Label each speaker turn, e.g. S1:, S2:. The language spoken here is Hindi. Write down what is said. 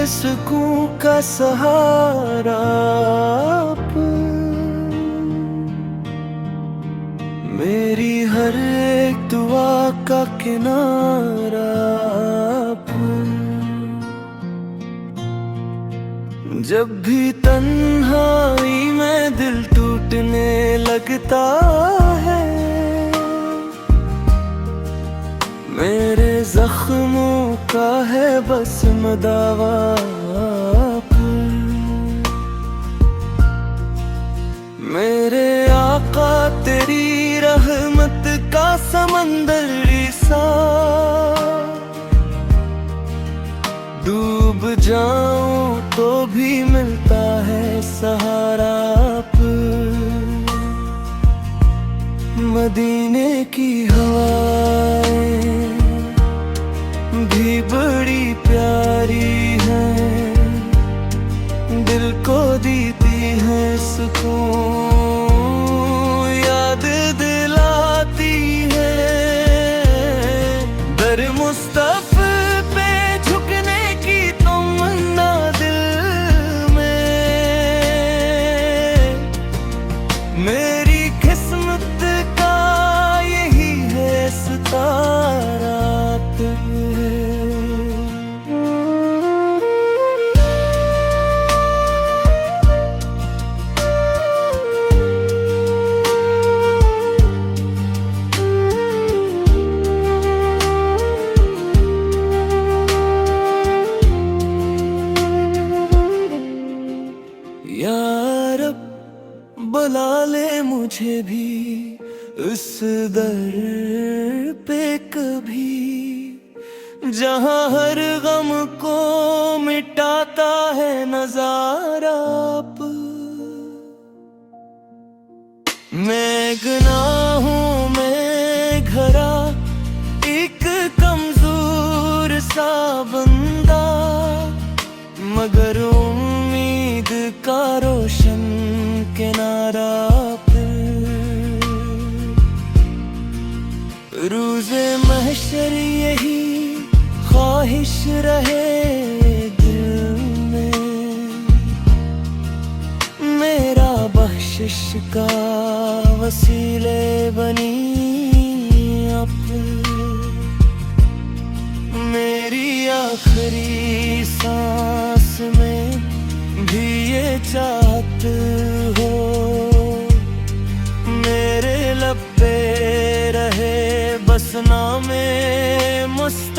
S1: सुकून का सहारा आप, मेरी हर एक दुआ का किनारा आप। जब भी तन्हाई में दिल टूटने लगता है, मेरे जख्मों का है बस मदावा आप। मेरे आका तेरी रहमत का समंदर सा, डूब जाऊं तो भी मिलता है सहारा आप। मदीने की हवाएं भी बड़ी प्यारी हैं, दिल को देती है सुकून, याद दिलाती है दर मुस्तफा पे झुकने की तमन्ना दिल में। मेरी किस्मत का यही है सितारा या रब, बुला ले मुझे भी उस दर पे कभी, जहाँ हर गम को मिटाता है नजारा आप। मैं गुनाहों में घरा एक कमजोर सा बंदा, मगर उम्मीद का रोशन किनारा पे। रोज़े महशर यही ख्वाहिश रहे दिल में, मेरा बख्शिश का वसीले बनी आप। मेरी आखिरी सांस में भी ये चाहत हो, मेरे लब पे रहे बस नामे मुस्तफा।